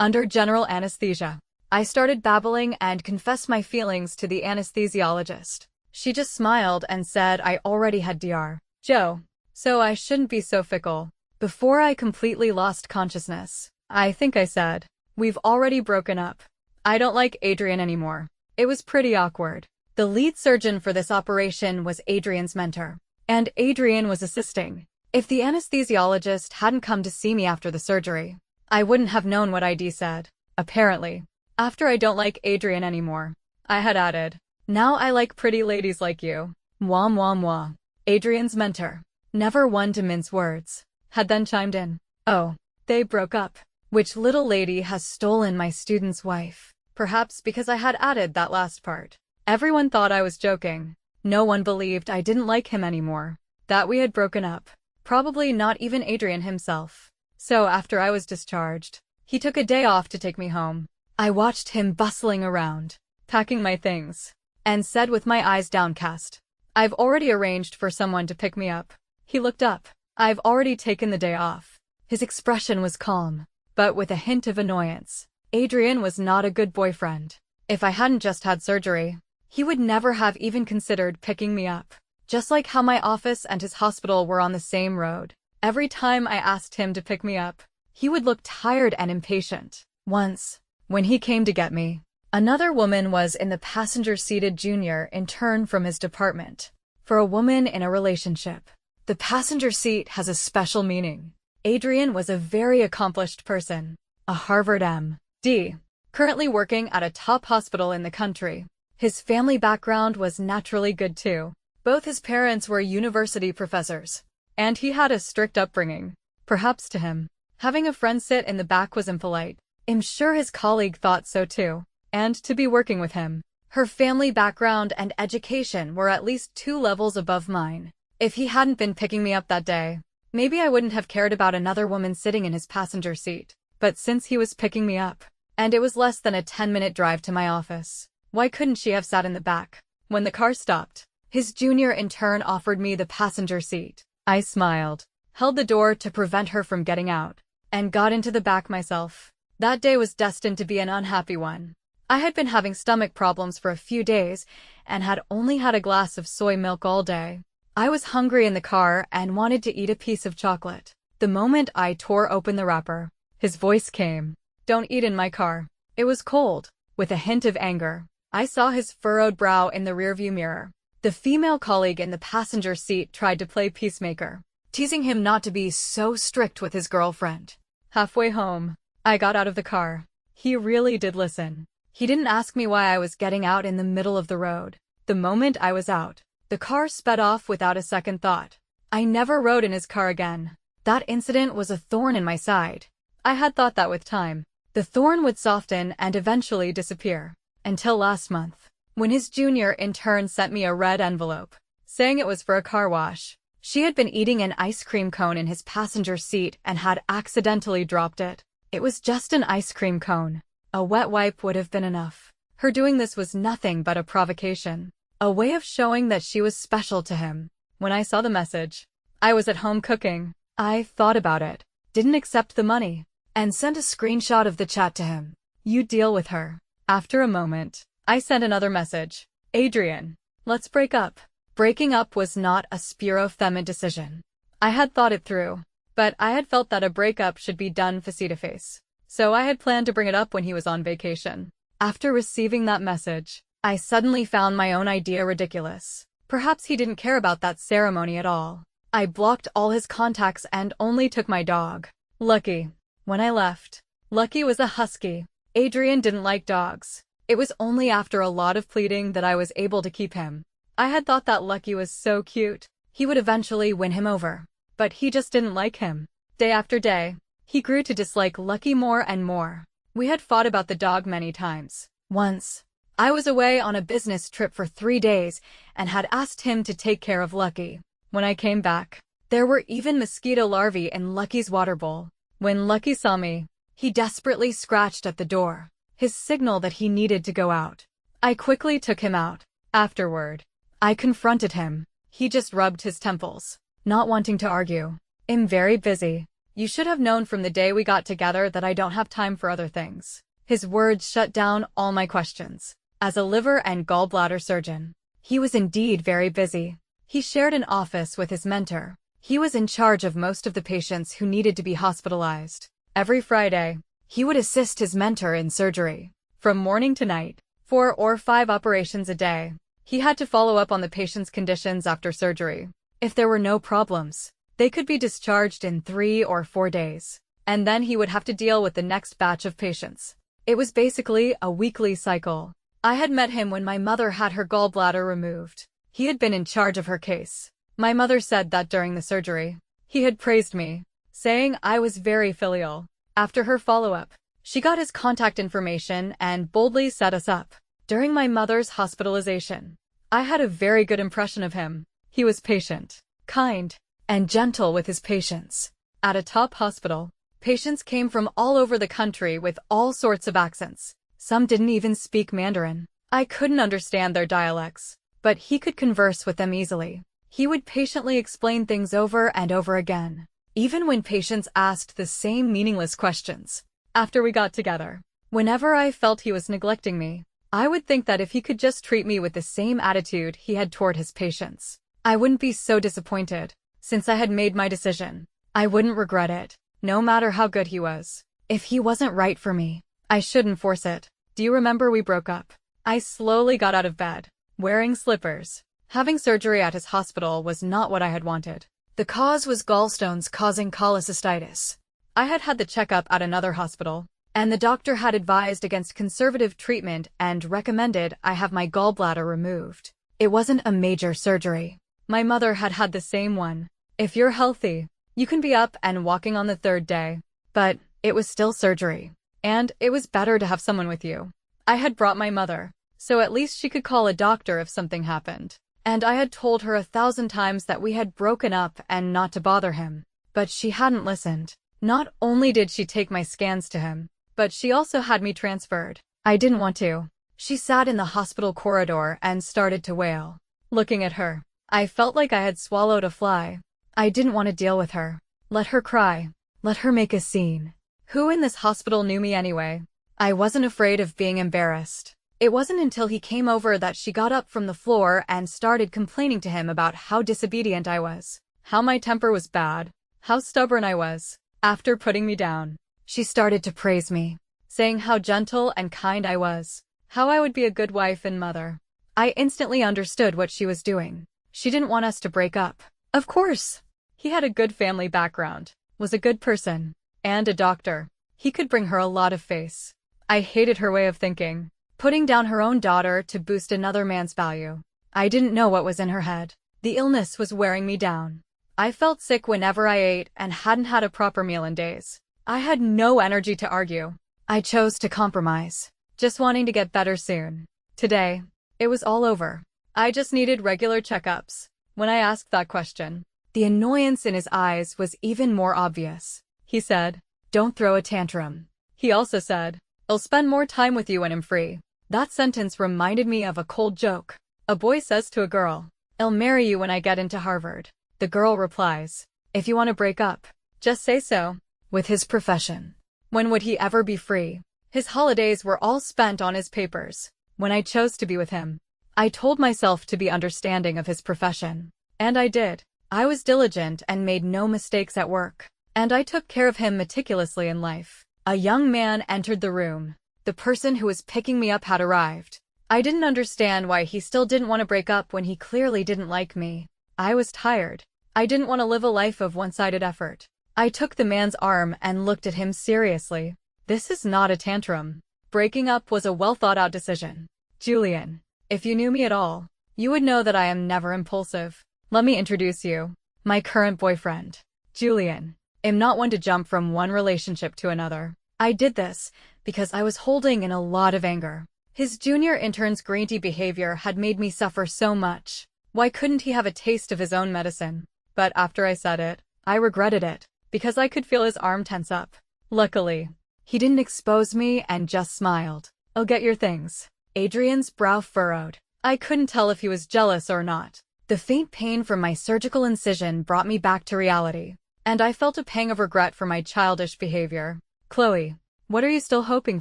Under general anesthesia. I started babbling and confessed my feelings to the anesthesiologist. She just smiled and said I already had Dr. Joe, so I shouldn't be so fickle. Before I completely lost consciousness, I think I said, "We've already broken up. I don't like Adrian anymore." It was pretty awkward. The lead surgeon for this operation was Adrian's mentor, and Adrian was assisting. If the anesthesiologist hadn't come to see me after the surgery, I wouldn't have known what ID said. Apparently, after "I don't like Adrian anymore," I had added, "Now I like pretty ladies like you." Mwah mwah mwah. Adrian's mentor, never one to mince words, had then chimed in. "Oh, they broke up. Which little lady has stolen my student's wife?" Perhaps because I had added that last part. Everyone thought I was joking. No one believed I didn't like him anymore, that we had broken up. Probably not even Adrian himself. So after I was discharged, he took a day off to take me home. I watched him bustling around, packing my things, and said with my eyes downcast, "I've already arranged for someone to pick me up." He looked up. "I've already taken the day off." His expression was calm, but with a hint of annoyance. Adrian was not a good boyfriend. If I hadn't just had surgery, he would never have even considered picking me up. Just like how my office and his hospital were on the same road. Every time I asked him to pick me up, he would look tired and impatient. Once, when he came to get me, another woman was in the passenger-seated junior intern from his department. For a woman in a relationship, the passenger seat has a special meaning. Adrian was a very accomplished person, a Harvard M.D., currently working at a top hospital in the country. His family background was naturally good too. Both his parents were university professors, and he had a strict upbringing. Perhaps to him, having a friend sit in the back was impolite. I'm sure his colleague thought so too. And to be working with him, her family background and education were at least 2 levels above mine. If he hadn't been picking me up that day, maybe I wouldn't have cared about another woman sitting in his passenger seat. But since he was picking me up, and it was less than a 10-minute drive to my office, why couldn't she have sat in the back? When the car stopped, his junior intern offered me the passenger seat. I smiled, held the door to prevent her from getting out, and got into the back myself. That day was destined to be an unhappy one. I had been having stomach problems for a few days and had only had a glass of soy milk all day. I was hungry in the car and wanted to eat a piece of chocolate. The moment I tore open the wrapper, his voice came. "Don't eat in my car." It was cold, with a hint of anger. I saw his furrowed brow in the rearview mirror. The female colleague in the passenger seat tried to play peacemaker, teasing him not to be so strict with his girlfriend. Halfway home, I got out of the car. He really did listen. He didn't ask me why I was getting out in the middle of the road. The moment I was out, the car sped off without a second thought. I never rode in his car again. That incident was a thorn in my side. I had thought that with time, the thorn would soften and eventually disappear. Until last month, when his junior intern sent me a red envelope, saying it was for a car wash. She had been eating an ice cream cone in his passenger seat and had accidentally dropped it. It was just an ice cream cone. A wet wipe would have been enough. Her doing this was nothing but a provocation, a way of showing that she was special to him. When I saw the message, I was at home cooking. I thought about it, didn't accept the money, and sent a screenshot of the chat to him. "You deal with her." After a moment, I sent another message. "Adrian, let's break up." Breaking up was not a Spiro Femme decision. I had thought it through, but I had felt that a breakup should be done face-to-face. So I had planned to bring it up when he was on vacation. After receiving that message, I suddenly found my own idea ridiculous. Perhaps he didn't care about that ceremony at all. I blocked all his contacts and only took my dog, Lucky. When I left, Lucky was a husky. Adrian didn't like dogs. It was only after a lot of pleading that I was able to keep him. I had thought that Lucky was so cute, he would eventually win him over. But he just didn't like him. Day after day, he grew to dislike Lucky more and more. We had fought about the dog many times. Once, I was away on a business trip for 3 days and had asked him to take care of Lucky. When I came back, there were even mosquito larvae in Lucky's water bowl. When Lucky saw me, he desperately scratched at the door, his signal that he needed to go out. I quickly took him out. Afterward, I confronted him. He just rubbed his temples, not wanting to argue. "I'm very busy." You should have known from the day we got together that I don't have time for other things. His words shut down all my questions. As a liver and gallbladder surgeon, he was indeed very busy. He shared an office with his mentor. He was in charge of most of the patients who needed to be hospitalized. Every Friday, he would assist his mentor in surgery. From morning to night, 4 or 5 operations a day. He had to follow up on the patient's conditions after surgery. If there were no problems, they could be discharged in 3 or 4 days. And then he would have to deal with the next batch of patients. It was basically a weekly cycle. I had met him when my mother had her gallbladder removed. He had been in charge of her case. My mother said that during the surgery, he had praised me, saying I was very filial. After her follow-up, she got his contact information and boldly set us up. During my mother's hospitalization, I had a very good impression of him. He was patient, kind, and gentle with his patients. At a top hospital, patients came from all over the country with all sorts of accents. Some didn't even speak Mandarin. I couldn't understand their dialects, but he could converse with them easily. He would patiently explain things over and over again, even when patients asked the same meaningless questions. After we got together, whenever I felt he was neglecting me, I would think that if he could just treat me with the same attitude he had toward his patients, I wouldn't be so disappointed. Since I had made my decision, I wouldn't regret it, no matter how good he was. If he wasn't right for me, I shouldn't force it. Do you remember we broke up? I slowly got out of bed, wearing slippers. Having surgery at his hospital was not what I had wanted. The cause was gallstones causing cholecystitis. I had had the checkup at another hospital, and the doctor had advised against conservative treatment and recommended I have my gallbladder removed. It wasn't a major surgery. My mother had had the same one. If you're healthy, you can be up and walking on the 3rd day. But it was still surgery, and it was better to have someone with you. I had brought my mother, so at least she could call a doctor if something happened. And I had told her 1,000 times that we had broken up and not to bother him. But she hadn't listened. Not only did she take my scans to him, but she also had me transferred. I didn't want to. She sat in the hospital corridor and started to wail. Looking at her, I felt like I had swallowed a fly. I didn't want to deal with her. Let her cry. Let her make a scene. Who in this hospital knew me anyway? I wasn't afraid of being embarrassed. It wasn't until he came over that she got up from the floor and started complaining to him about how disobedient I was, how my temper was bad, how stubborn I was. After putting me down, she started to praise me, saying how gentle and kind I was, how I would be a good wife and mother. I instantly understood what she was doing. She didn't want us to break up. Of course. He had a good family background, was a good person, and a doctor. He could bring her a lot of face. I hated her way of thinking, putting down her own daughter to boost another man's value. I didn't know what was in her head. The illness was wearing me down. I felt sick whenever I ate and hadn't had a proper meal in days. I had no energy to argue. I chose to compromise, just wanting to get better soon. Today, it was all over. I just needed regular checkups. When I asked that question, the annoyance in his eyes was even more obvious. He said, "Don't throw a tantrum." He also said, "I'll spend more time with you when I'm free." That sentence reminded me of a cold joke. A boy says to a girl, "I'll marry you when I get into Harvard." The girl replies, "If you want to break up, just say so." With his profession, when would he ever be free? His holidays were all spent on his papers. When I chose to be with him, I told myself to be understanding of his profession. And I did. I was diligent and made no mistakes at work. And I took care of him meticulously in life. A young man entered the room. The person who was picking me up had arrived. I didn't understand why he still didn't want to break up when he clearly didn't like me. I was tired. I didn't want to live a life of one-sided effort. I took the man's arm and looked at him seriously. This is not a tantrum. Breaking up was a well-thought-out decision. Julian, if you knew me at all, you would know that I am never impulsive. Let me introduce you. My current boyfriend, Julian. I'm not one to jump from one relationship to another. I did this because I was holding in a lot of anger. His junior intern's greedy behavior had made me suffer so much. Why couldn't he have a taste of his own medicine? But after I said it, I regretted it, because I could feel his arm tense up. Luckily, he didn't expose me and just smiled. "I'll get your things." Adrian's brow furrowed. I couldn't tell if he was jealous or not. The faint pain from my surgical incision brought me back to reality. and I felt a pang of regret for my childish behavior. Chloe, what are you still hoping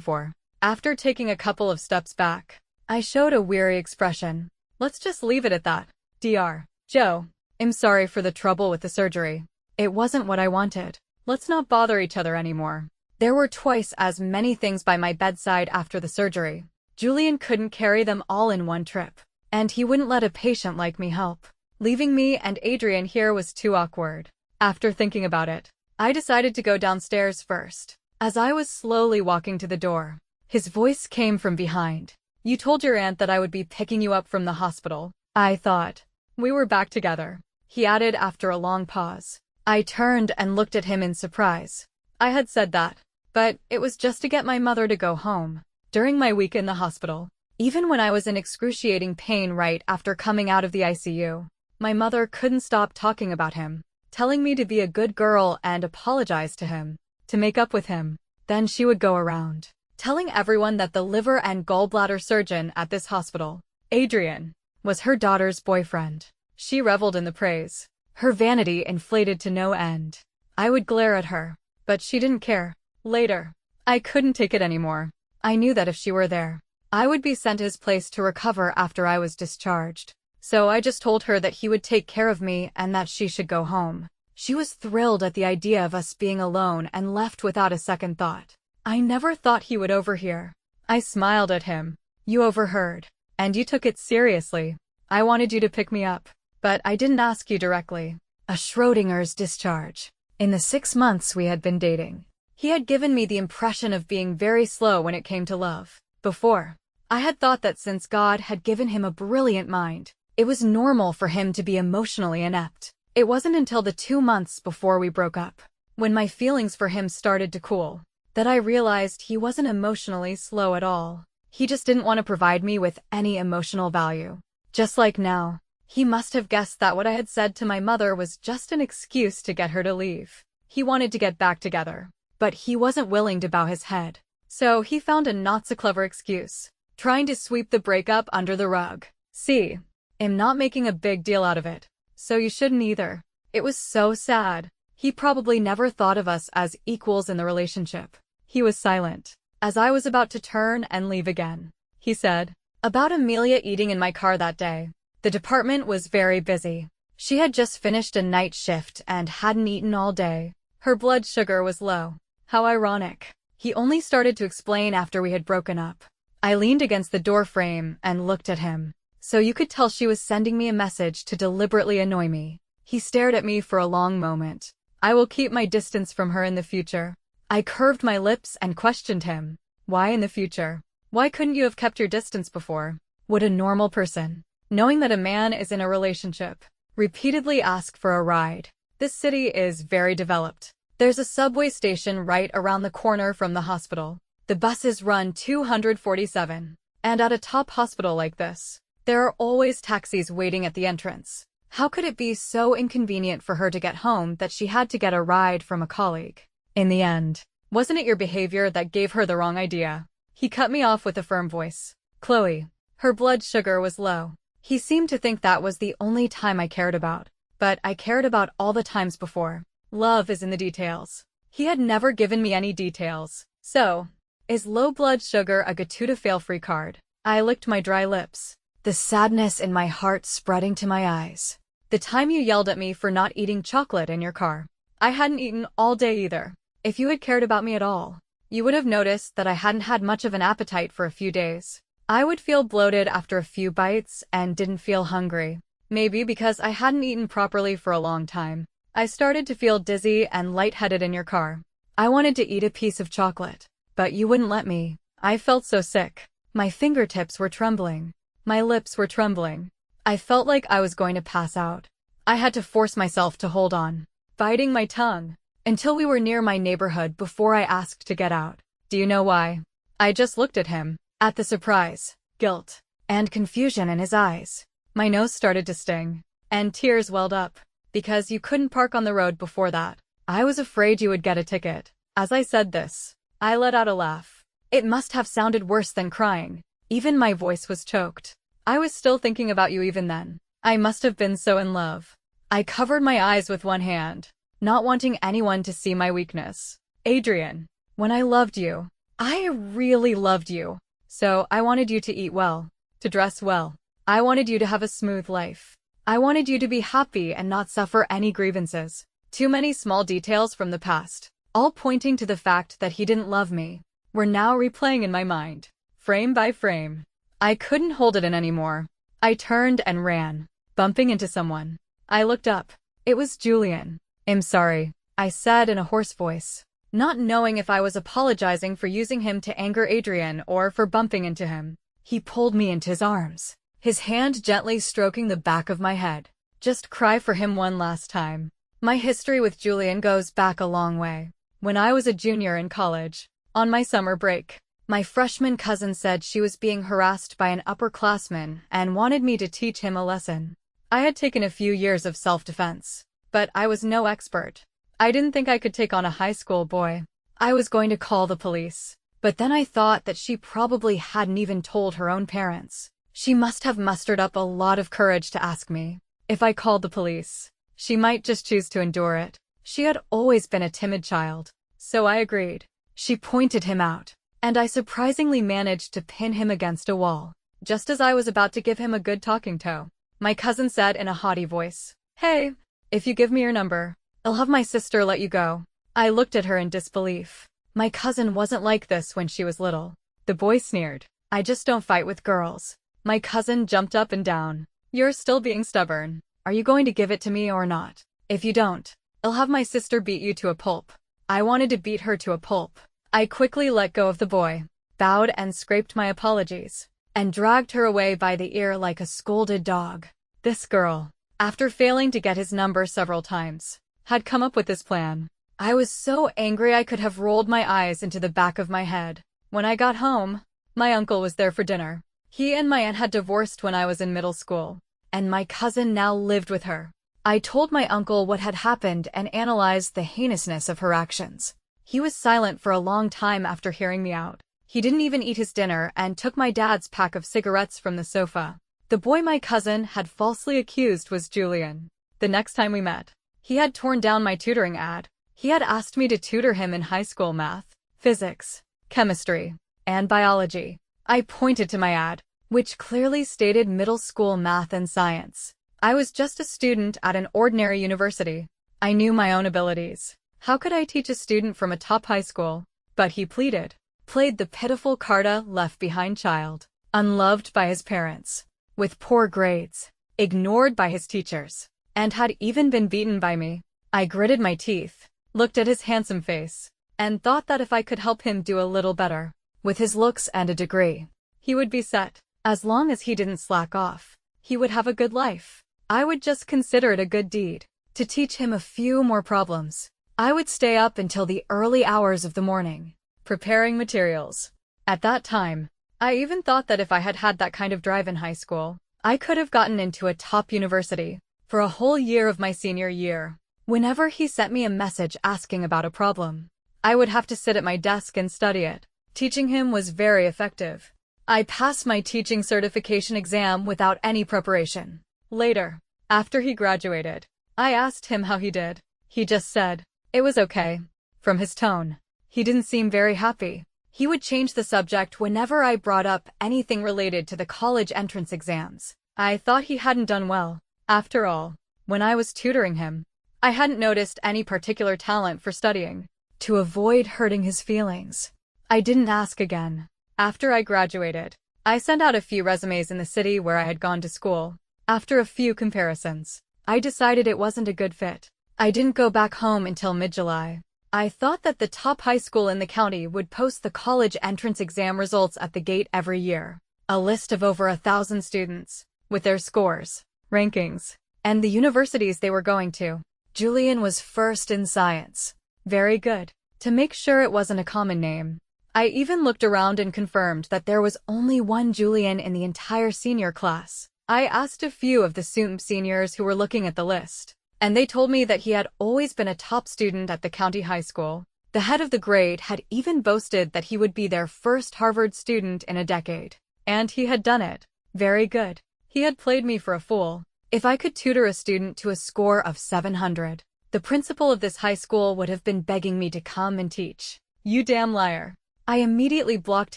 for? After taking a couple of steps back, I showed a weary expression. Let's just leave it at that. Dr. Joe, I'm sorry for the trouble with the surgery. It wasn't what I wanted. Let's not bother each other anymore. There were twice as many things by my bedside after the surgery. Julian couldn't carry them all in one trip, and he wouldn't let a patient like me help. Leaving me and Adrian here was too awkward. After thinking about it, I decided to go downstairs first. As I was slowly walking to the door, his voice came from behind. You told your aunt that I would be picking you up from the hospital. I thought we were back together, he added after a long pause. I turned and looked at him in surprise. I had said that, but it was just to get my mother to go home. During my week in the hospital, even when I was in excruciating pain right after coming out of the ICU, my mother couldn't stop talking about him, telling me to be a good girl and apologize to him, to make up with him. Then she would go around, telling everyone that the liver and gallbladder surgeon at this hospital, Adrian, was her daughter's boyfriend. She reveled in the praise, her vanity inflated to no end. I would glare at her, but she didn't care. Later, I couldn't take it anymore. I knew that if she were there, I would be sent to his place to recover after I was discharged. So I just told her that he would take care of me and that she should go home. She was thrilled at the idea of us being alone and left without a second thought. I never thought he would overhear. I smiled at him. You overheard, and you took it seriously. I wanted you to pick me up, but I didn't ask you directly. A Schrodinger's discharge. In the 6 months we had been dating, he had given me the impression of being very slow when it came to love. Before, I had thought that since God had given him a brilliant mind, it was normal for him to be emotionally inept. It wasn't until the 2 months before we broke up, when my feelings for him started to cool, that I realized he wasn't emotionally slow at all. He just didn't want to provide me with any emotional value. Just like now, he must have guessed that what I had said to my mother was just an excuse to get her to leave. He wanted to get back together, but he wasn't willing to bow his head. So he found a not-so-clever excuse, trying to sweep the breakup under the rug. See, I'm not making a big deal out of it, so you shouldn't either. It was so sad. He probably never thought of us as equals in the relationship. He was silent. As I was about to turn and leave again, he said, about Amelia eating in my car that day. The department was very busy. She had just finished a night shift and hadn't eaten all day. Her blood sugar was low. How ironic. He only started to explain after we had broken up. I leaned against the door frame and looked at him. So you could tell she was sending me a message to deliberately annoy me. He stared at me for a long moment. I will keep my distance from her in the future. I curved my lips and questioned him. Why in the future? Why couldn't you have kept your distance before? Would a normal person, knowing that a man is in a relationship, repeatedly ask for a ride? This city is very developed. There's a subway station right around the corner from the hospital. The buses run 247. And at a top hospital like this, there are always taxis waiting at the entrance. How could it be so inconvenient for her to get home that she had to get a ride from a colleague? In the end, wasn't it your behavior that gave her the wrong idea? He cut me off with a firm voice. Chloe. Her blood sugar was low. He seemed to think that was the only time I cared about. But I cared about all the times before. Love is in the details. He had never given me any details. So, is low blood sugar a get-to-fail-free card? I licked my dry lips, the sadness in my heart spreading to my eyes. The time you yelled at me for not eating chocolate in your car. I hadn't eaten all day either. If you had cared about me at all, you would have noticed that I hadn't had much of an appetite for a few days. I would feel bloated after a few bites and didn't feel hungry. Maybe because I hadn't eaten properly for a long time. I started to feel dizzy and lightheaded in your car. I wanted to eat a piece of chocolate, but you wouldn't let me. I felt so sick. My fingertips were trembling. My lips were trembling. I felt like I was going to pass out. I had to force myself to hold on, biting my tongue, until we were near my neighborhood before I asked to get out. Do you know why? I just looked at him, at the surprise, guilt, and confusion in his eyes. My nose started to sting, and tears welled up. Because you couldn't park on the road before that. I was afraid you would get a ticket. As I said this, I let out a laugh. It must have sounded worse than crying. Even my voice was choked. I was still thinking about you even then. I must have been so in love. I covered my eyes with one hand. not wanting anyone to see my weakness. Adrian, when I loved you, I really loved you. So I wanted you to eat well, to dress well. I wanted you to have a smooth life. I wanted you to be happy and not suffer any grievances. Too many small details from the past, all pointing to the fact that he didn't love me, were now replaying in my mind, frame by frame. I couldn't hold it in anymore. I turned and ran, bumping into someone. I looked up. It was Julian. "I'm sorry," I said in a hoarse voice, not knowing if I was apologizing for using him to anger Adrian or for bumping into him. He pulled me into his arms, his hand gently stroking the back of my head. "Just cry for him one last time." My history with Julian goes back a long way. When I was a junior in college, on my summer break, my freshman cousin said she was being harassed by an upperclassman and wanted me to teach him a lesson. I had taken a few years of self-defense, but I was no expert. I didn't think I could take on a high school boy. I was going to call the police, but then I thought that she probably hadn't even told her own parents. She must have mustered up a lot of courage to ask me. If I called the police, she might just choose to endure it. She had always been a timid child, so I agreed. She pointed him out, and I surprisingly managed to pin him against a wall. Just as I was about to give him a good talking to, my cousin said in a haughty voice, "Hey, if you give me your number, I'll have my sister let you go." I looked at her in disbelief. My cousin wasn't like this when she was little. The boy sneered. "I just don't fight with girls." My cousin jumped up and down. "You're still being stubborn. Are you going to give it to me or not? If you don't, I'll have my sister beat you to a pulp." I wanted to beat her to a pulp. I quickly let go of the boy, bowed and scraped my apologies, and dragged her away by the ear like a scolded dog. This girl, after failing to get his number several times, had come up with this plan. I was so angry I could have rolled my eyes into the back of my head. When I got home, my uncle was there for dinner. He and my aunt had divorced when I was in middle school, and my cousin now lived with her. I told my uncle what had happened and analyzed the heinousness of her actions. He was silent for a long time after hearing me out. He didn't even eat his dinner and took my dad's pack of cigarettes from the sofa. The boy my cousin had falsely accused was Julian. The next time we met, he had torn down my tutoring ad. He had asked me to tutor him in high school math, physics, chemistry, and biology. I pointed to my ad, which clearly stated middle school math and science. I was just a student at an ordinary university. I knew my own abilities. How could I teach a student from a top high school? But he played the pitiful Carta left behind child, unloved by his parents, with poor grades, ignored by his teachers, and had even been beaten by me. I gritted my teeth, looked at his handsome face, and thought that if I could help him do a little better, with his looks and a degree, he would be set. As long as he didn't slack off, he would have a good life. I would just consider it a good deed, to teach him a few more problems. I would stay up until the early hours of the morning, preparing materials. At that time, I even thought that if I had had that kind of drive in high school, I could have gotten into a top university. For a whole year of my senior year, whenever he sent me a message asking about a problem, I would have to sit at my desk and study it. Teaching him was very effective. I passed my teaching certification exam without any preparation. Later, after he graduated, I asked him how he did. He just said, "It was okay." From his tone, he didn't seem very happy. He would change the subject whenever I brought up anything related to the college entrance exams. I thought he hadn't done well. After all, when I was tutoring him, I hadn't noticed any particular talent for studying. To avoid hurting his feelings, I didn't ask again. After I graduated, I sent out a few resumes in the city where I had gone to school. After a few comparisons, I decided it wasn't a good fit. I didn't go back home until mid-July. I thought that the top high school in the county would post the college entrance exam results at the gate every year. A list of over 1,000 students, with their scores, rankings, and the universities they were going to. Julian was first in science. Very good. To make sure it wasn't a common name, I even looked around and confirmed that there was only one Julian in the entire senior class. I asked a few of the seniors who were looking at the list, and they told me that he had always been a top student at the county high school. The head of the grade had even boasted that he would be their first Harvard student in a decade. And he had done it. Very good. He had played me for a fool. If I could tutor a student to a score of 700, The principal of this high school would have been begging me to come and teach. You damn liar. I immediately blocked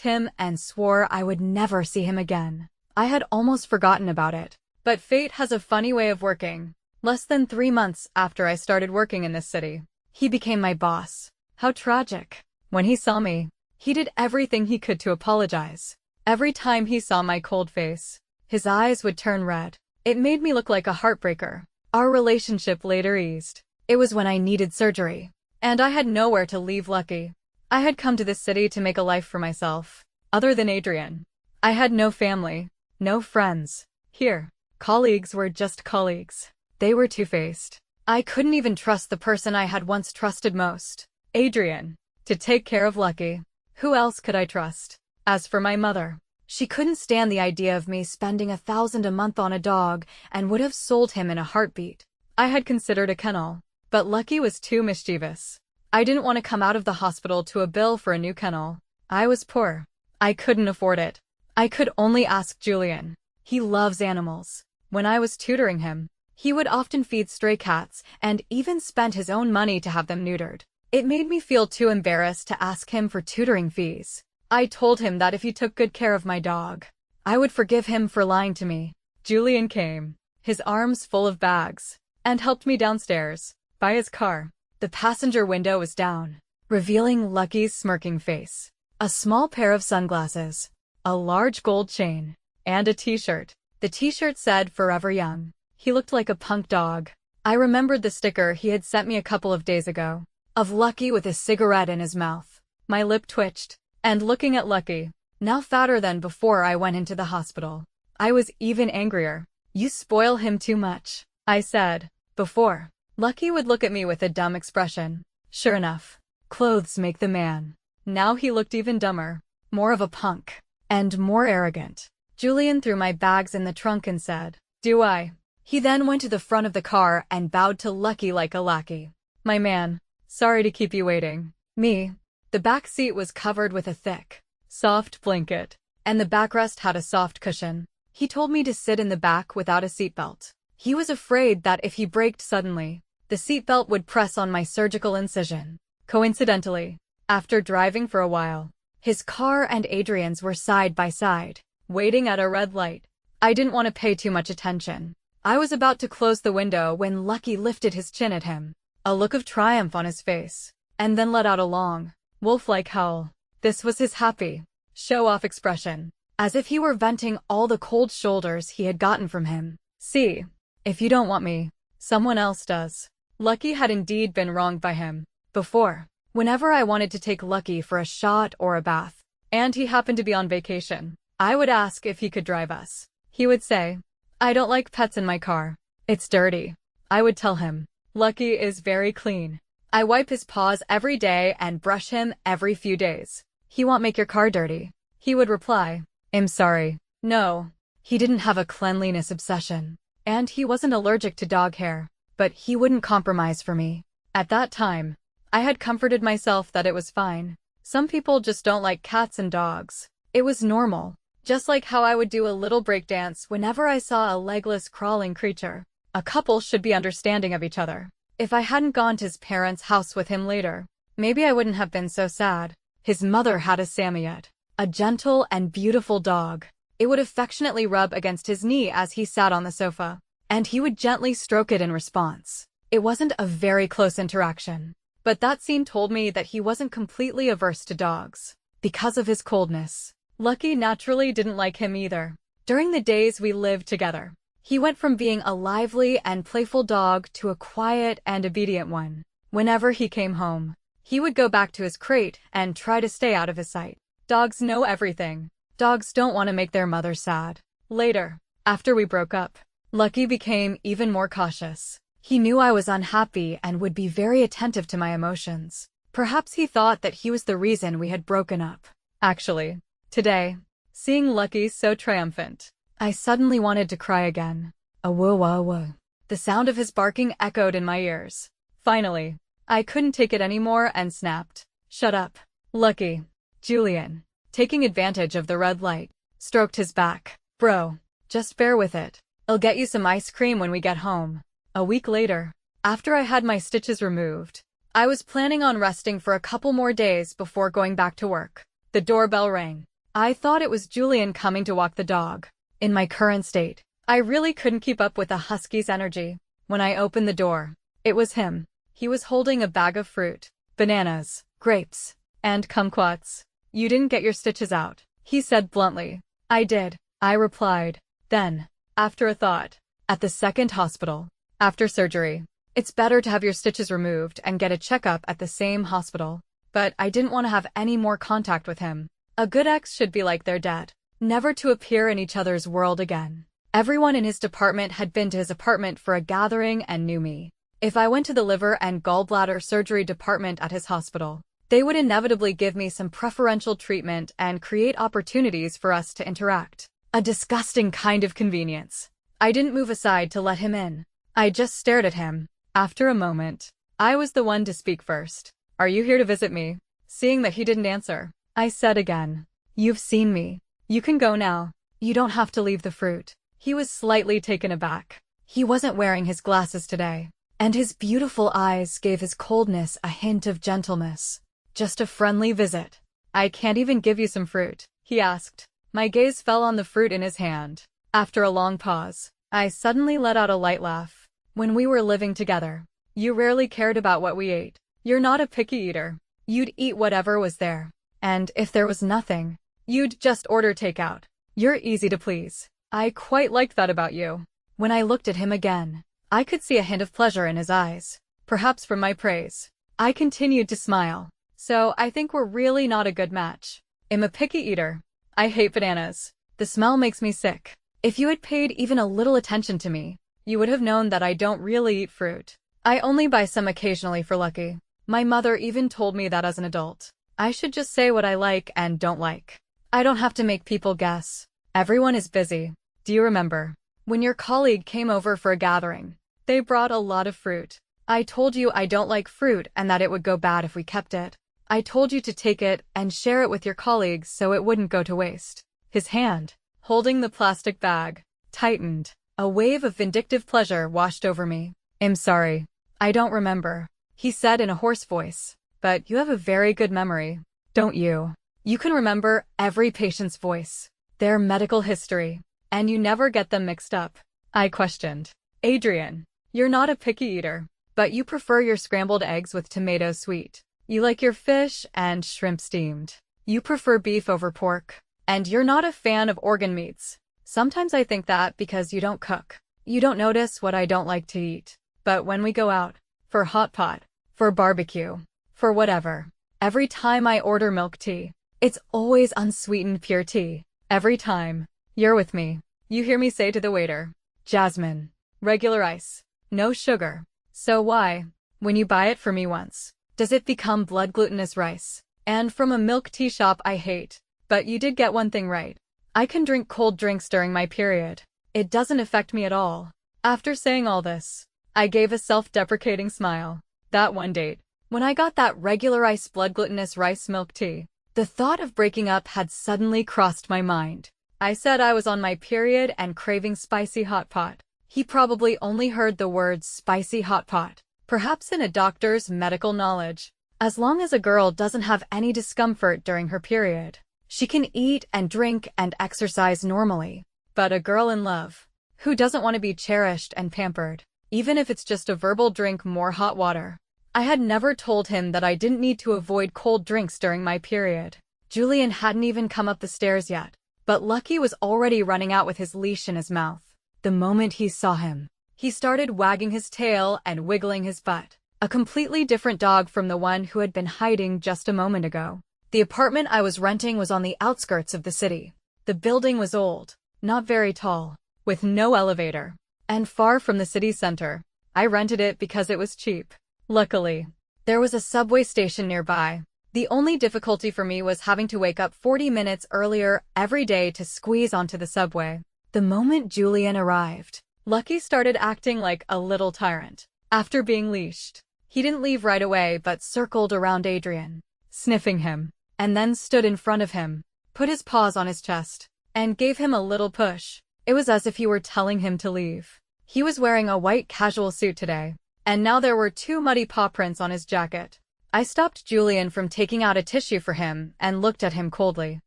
him and swore I would never see him again. I had almost forgotten about it. But fate has a funny way of working. Less than 3 months after I started working in this city, he became my boss. How tragic. When he saw me, he did everything he could to apologize. Every time he saw my cold face, his eyes would turn red. It made me look like a heartbreaker. Our relationship later eased. It was when I needed surgery, and I had nowhere to leave Lucky. I had come to this city to make a life for myself. Other than Adrian, I had no family, no friends. Here, colleagues were just colleagues. They were two-faced. I couldn't even trust the person I had once trusted most, Adrian, to take care of Lucky. Who else could I trust? As for my mother, she couldn't stand the idea of me spending $1,000 a month on a dog and would have sold him in a heartbeat. I had considered a kennel, but Lucky was too mischievous. I didn't want to come out of the hospital to a bill for a new kennel. I was poor. I couldn't afford it. I could only ask Julian. He loves animals. When I was tutoring him, he would often feed stray cats and even spend his own money to have them neutered. It made me feel too embarrassed to ask him for tutoring fees. I told him that if he took good care of my dog, I would forgive him for lying to me. Julian came, his arms full of bags, and helped me downstairs. By his car, the passenger window was down, revealing Lucky's smirking face. A small pair of sunglasses, a large gold chain, and a t-shirt. The t-shirt said "Forever Young." He looked like a punk dog. I remembered the sticker he had sent me a couple of days ago, of Lucky with a cigarette in his mouth. My lip twitched, and looking at Lucky, now fatter than before I went into the hospital, I was even angrier. You spoil him too much, I said. Before, Lucky would look at me with a dumb expression. Sure enough, clothes make the man. Now he looked even dumber, more of a punk, and more arrogant. Julian threw my bags in the trunk and said, "Do I?" He then went to the front of the car and bowed to Lucky like a lackey. "My man, sorry to keep you waiting." Me. The back seat was covered with a thick, soft blanket, and the backrest had a soft cushion. He told me to sit in the back without a seatbelt. He was afraid that if he braked suddenly, the seatbelt would press on my surgical incision. Coincidentally, after driving for a while, his car and Adrian's were side by side, waiting at a red light. I didn't want to pay too much attention. I was about to close the window when Lucky lifted his chin at him, a look of triumph on his face, and then let out a long, wolf-like howl. This was his happy, show-off expression, as if he were venting all the cold shoulders he had gotten from him. "See, if you don't want me, someone else does." Lucky had indeed been wronged by him. Before, whenever I wanted to take Lucky for a shot or a bath, and he happened to be on vacation, I would ask if he could drive us. He would say, "I don't like pets in my car. It's dirty." I would tell him, "Lucky is very clean. I wipe his paws every day and brush him every few days. He won't make your car dirty." He would reply, "I'm sorry. No." He didn't have a cleanliness obsession, and he wasn't allergic to dog hair, but he wouldn't compromise for me. At that time, I had comforted myself that it was fine. Some people just don't like cats and dogs. It was normal. Just like how I would do a little breakdance whenever I saw a legless crawling creature. A couple should be understanding of each other. If I hadn't gone to his parents' house with him later, maybe I wouldn't have been so sad. His mother had a Samoyed, a gentle and beautiful dog. It would affectionately rub against his knee as he sat on the sofa, and he would gently stroke it in response. It wasn't a very close interaction, but that scene told me that he wasn't completely averse to dogs. Because of his coldness, Lucky naturally didn't like him either. During the days we lived together, he went from being a lively and playful dog to a quiet and obedient one. Whenever he came home, he would go back to his crate and try to stay out of his sight. Dogs know everything. Dogs don't want to make their mother sad. Later, after we broke up, Lucky became even more cautious. He knew I was unhappy and would be very attentive to my emotions. Perhaps he thought that he was the reason we had broken up. Actually, today, seeing Lucky so triumphant, I suddenly wanted to cry again. A whoa. The sound of his barking echoed in my ears. Finally, I couldn't take it anymore and snapped. "Shut up, Lucky." Julian, taking advantage of the red light, stroked his back. "Bro, just bear with it. I'll get you some ice cream when we get home." A week later, After I had my stitches removed, I was planning on resting for a couple more days before going back to work. The doorbell rang. I thought it was Julian coming to walk the dog. In my current state, I really couldn't keep up with a husky's energy. When I opened the door, it was him. He was holding a bag of fruit, bananas, grapes, and kumquats. "You didn't get your stitches out," he said bluntly. "I did," I replied. Then, after a thought, "At the second hospital, after surgery. It's better to have your stitches removed and get a checkup at the same hospital." But I didn't want to have any more contact with him. A good ex should be like their dead, never to appear in each other's world again. Everyone in his department had been to his apartment for a gathering and knew me. If I went to the liver and gallbladder surgery department at his hospital, they would inevitably give me some preferential treatment and create opportunities for us to interact. A disgusting kind of convenience. I didn't move aside to let him in. I just stared at him. After a moment, I was the one to speak first. "Are you here to visit me?" Seeing that he didn't answer, I said again, "You've seen me. You can go now. You don't have to leave the fruit." He was slightly taken aback. He wasn't wearing his glasses today, and his beautiful eyes gave his coldness a hint of gentleness. "Just a friendly visit. I can't even give you some fruit?" he asked. My gaze fell on the fruit in his hand. After a long pause, I suddenly let out a light laugh. "When we were living together, you rarely cared about what we ate. You're not a picky eater. You'd eat whatever was there. And if there was nothing, you'd just order takeout. You're easy to please. I quite liked that about you." When I looked at him again, I could see a hint of pleasure in his eyes, perhaps from my praise. I continued to smile. "So I think we're really not a good match. I'm a picky eater. I hate bananas. The smell makes me sick. If you had paid even a little attention to me, you would have known that I don't really eat fruit. I only buy some occasionally for Lucky. My mother even told me that as an adult. I should just say what I like and don't like. I don't have to make people guess. Everyone is busy. Do you remember when your colleague came over for a gathering? They brought a lot of fruit. I told you I don't like fruit and that it would go bad if we kept it. I told you to take it and share it with your colleagues so it wouldn't go to waste." His hand, holding the plastic bag, tightened. A wave of vindictive pleasure washed over me. "I'm sorry. I don't remember," he said in a hoarse voice. "But you have a very good memory, don't you? You can remember every patient's voice, their medical history, and you never get them mixed up." I questioned. "Adrian, you're not a picky eater, but you prefer your scrambled eggs with tomatoes sweet. You like your fish and shrimp steamed. You prefer beef over pork, and you're not a fan of organ meats. Sometimes I think that because you don't cook, you don't notice what I don't like to eat. But when we go out, for hot pot, for barbecue, for whatever, every time I order milk tea, it's always unsweetened pure tea. Every time you're with me, you hear me say to the waiter, 'Jasmine, regular ice, no sugar.' So why, when you buy it for me once, does it become blood glutinous rice? And from a milk tea shop I hate. But you did get one thing right. I can drink cold drinks during my period. It doesn't affect me at all." After saying all this, I gave a self-deprecating smile. That one date, when I got that regular ice blood glutinous rice milk tea, the thought of breaking up had suddenly crossed my mind. I said I was on my period and craving spicy hot pot. He probably only heard the words spicy hot pot, perhaps in a doctor's medical knowledge. As long as a girl doesn't have any discomfort during her period, she can eat and drink and exercise normally. But a girl in love, who doesn't want to be cherished and pampered, even if it's just a verbal drink more hot water. I had never told him that I didn't need to avoid cold drinks during my period. Julian hadn't even come up the stairs yet, but Lucky was already running out with his leash in his mouth. The moment he saw him, he started wagging his tail and wiggling his butt. A completely different dog from the one who had been hiding just a moment ago. The apartment I was renting was on the outskirts of the city. The building was old, not very tall, with no elevator, and far from the city center. I rented it because it was cheap. Luckily, there was a subway station nearby. The only difficulty for me was having to wake up 40 minutes earlier every day to squeeze onto the subway. The moment Julian arrived, Lucky started acting like a little tyrant. After being leashed, he didn't leave right away but circled around Adrian, sniffing him, and then stood in front of him, put his paws on his chest, and gave him a little push. It was as if he were telling him to leave. He was wearing a white casual suit today, and now there were 2 muddy paw prints on his jacket. I stopped Julian from taking out a tissue for him and looked at him coldly.